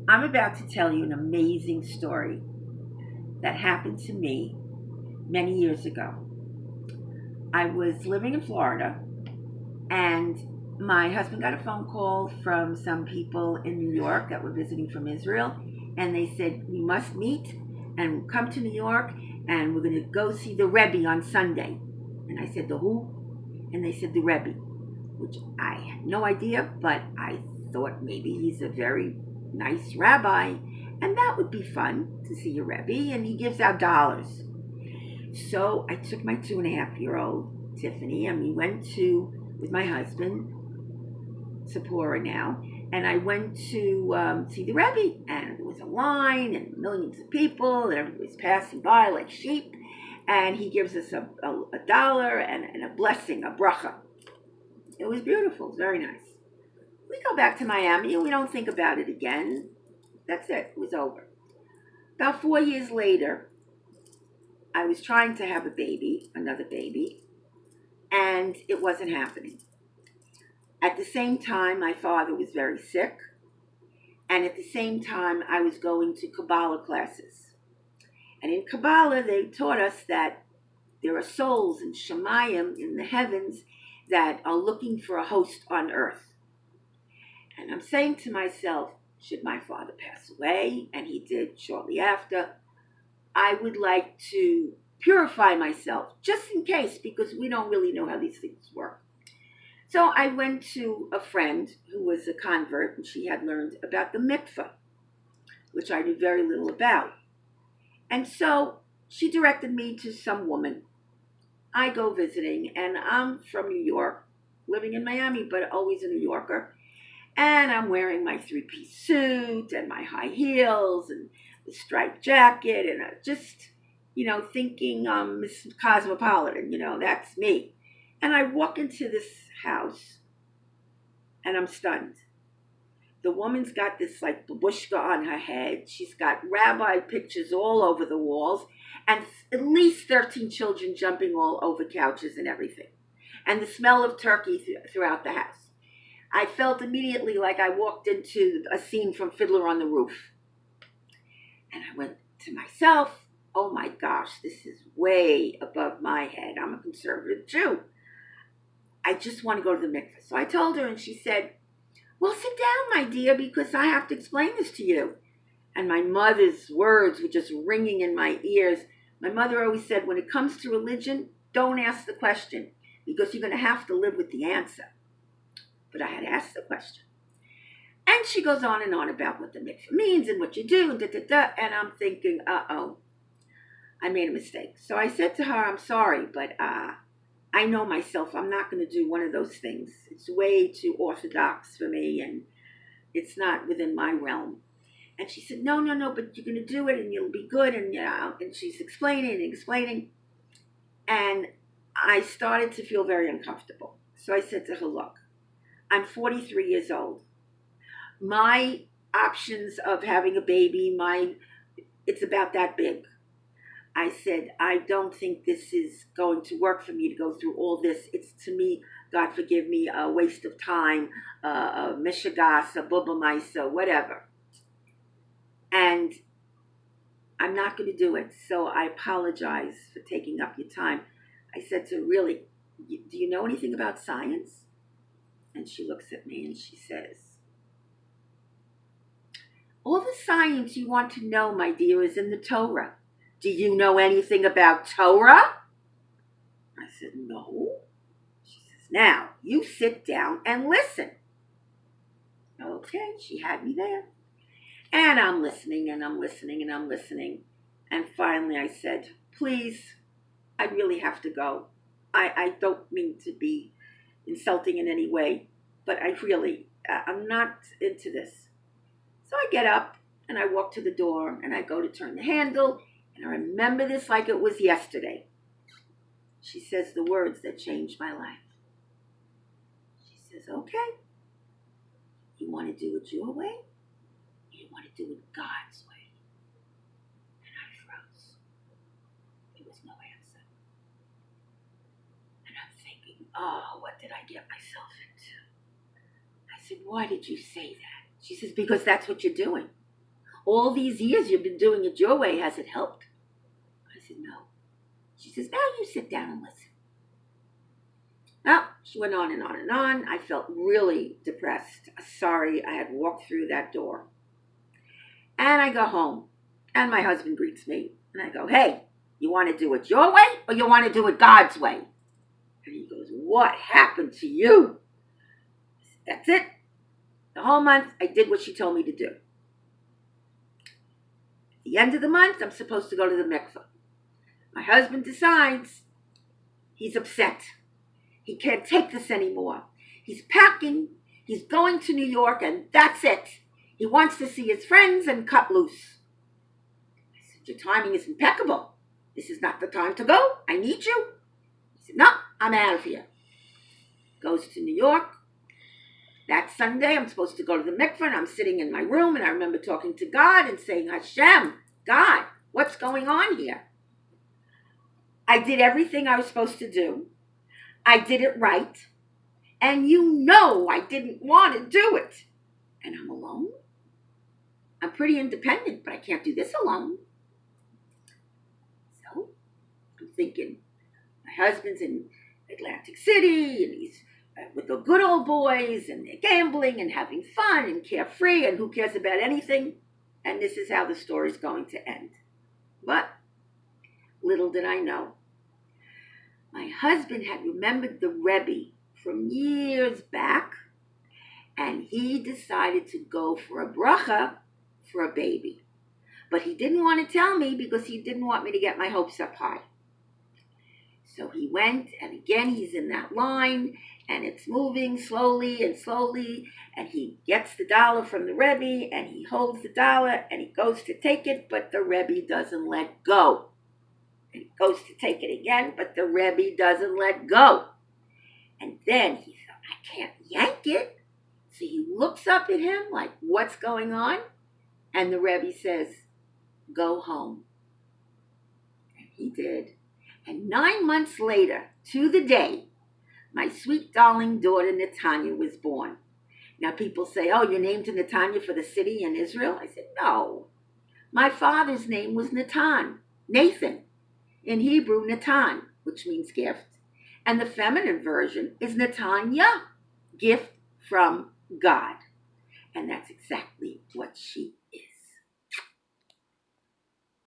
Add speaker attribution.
Speaker 1: I'm about to tell you an amazing story that happened to me many years ago. I was living in Florida, and my husband got a phone call from some people in New York that were visiting from Israel, and they said, "We must meet and come to New York, and we're going to go see the Rebbe on Sunday." And I said, "The who?" And they said, "The Rebbe," which I had no idea, but I thought maybe he's a very nice rabbi, and that would be fun to see a Rebbe, and he gives out dollars. So I took my 2.5-year-old Tiffany, and we went to, with my husband, Sephora now, and I went to see the Rebbe, and there was a line and millions of people, and everybody was passing by like sheep, and he gives us a dollar and a blessing, a bracha. It was beautiful, it was very nice. We go back to Miami, and we don't think about it again. That's it, it was over. About 4 years later, I was trying to have a baby, another baby, and it wasn't happening. At the same time, my father was very sick, and at the same time, I was going to Kabbalah classes. And in Kabbalah, they taught us that there are souls in Shemayim, in the heavens, that are looking for a host on earth. And I'm saying to myself, should my father pass away, and he did shortly after, I would like to purify myself, just in case, because we don't really know how these things work. So I went to a friend who was a convert, and she had learned about the mikveh, which I knew very little about. And so she directed me to some woman. I go visiting, and I'm from New York, living in Miami, but always a New Yorker. And I'm wearing my 3-piece suit and my high heels and the striped jacket, and I just, thinking Miss Cosmopolitan, that's me. And I walk into this house, and I'm stunned. The woman's got this like babushka on her head. She's got rabbi pictures all over the walls, and at least 13 children jumping all over couches and everything. And the smell of turkey throughout the house. I felt immediately like I walked into a scene from Fiddler on the Roof. And I went to myself, oh my gosh, this is way above my head. I'm a conservative Jew. I just want to go to the mikveh. So I told her, and she said, "Well, sit down, my dear, because I have to explain this to you." And my mother's words were just ringing in my ears. My mother always said, when it comes to religion, don't ask the question, because you're going to have to live with the answer. But I had asked the question. And she goes on and on about what the mikveh means and what you do, and da-da-da. And I'm thinking, uh-oh, I made a mistake. So I said to her, "I'm sorry, but I know myself. I'm not going to do one of those things. It's way too orthodox for me, and it's not within my realm." And she said, no, but you're going to do it, and you'll be good. And and she's explaining. And I started to feel very uncomfortable. So I said to her, "Look, I'm 43 years old. My options of having a baby, it's about that big." I said, "I don't think this is going to work for me to go through all this. It's, to me, God forgive me, a waste of time, a mishagas, a bubamaisa, whatever. And I'm not going to do it. So I apologize for taking up your time." I said to her, "Really, do you know anything about science?" And she looks at me and she says, "All the science you want to know, my dear, is in the Torah. Do you know anything about Torah?" I said, "No." She says, "Now, you sit down and listen." Okay, she had me there. And I'm listening, and I'm listening, and I'm listening. And finally I said, "Please, I really have to go. I don't mean to be insulting in any way, but I'm not into this." So I get up, and I walk to the door, and I go to turn the handle, and I remember this like it was yesterday. She says the words that changed my life. She says, "Okay, you want to do it your way? You want to do it God's way?" And I froze. There was no answer. And I'm thinking, oh, what did I get myself into? I said, "Why did you say that?" She says, "Because that's what you're doing. all these years you've been doing it your way. Has it helped? I said, no. She says, now you sit down and listen. Well, she went on and on and on. I felt really depressed. Sorry, I had walked through that door. And I go home, and my husband greets me. And I go, hey, you want to do it your way or you want to do it God's way? And he goes, what happened to you? I said, that's it. The whole month, I did what she told me to do. At the end of the month, I'm supposed to go to the mikveh. My husband decides he's upset. He can't take this anymore. He's packing. He's going to New York, and that's it. He wants to see his friends and cut loose. I said, your timing is impeccable. This is not the time to go. I need you. He said, no, I'm out of here. Goes to New York. That Sunday, I'm supposed to go to the mikveh, and I'm sitting in my room, and I remember talking to God and saying, Hashem, God, what's going on here? I did everything I was supposed to do. I did it right. And you know I didn't want to do it. And I'm alone. I'm pretty independent, but I can't do this alone. So I'm thinking, my husband's in Atlantic City, and he's with the good old boys, and they're gambling and having fun and carefree, and who cares about anything? And this is how the story's going to end. But little did I know, my husband had remembered the Rebbe from years back, and he decided to go for a bracha for a baby. But he didn't want to tell me because he didn't want me to get my hopes up high. So he went, and again he's in that line, and it's moving slowly and slowly, and he gets the dollar from the Rebbe, and he holds the dollar, and he goes to take it, but the Rebbe doesn't let go. And he goes to take it again, but the Rebbe doesn't let go. And then he thought, I can't yank it. So he looks up at him like, what's going on? And the Rebbe says, go home. And he did. And 9 months later, to the day, my sweet darling daughter Netanya was born. Now people say, oh, you're named Netanya for the city in Israel? I said, no. My father's name was Nathan. In Hebrew, Natan, which means gift. And the feminine version is Netanya, gift from God. And that's exactly what she is.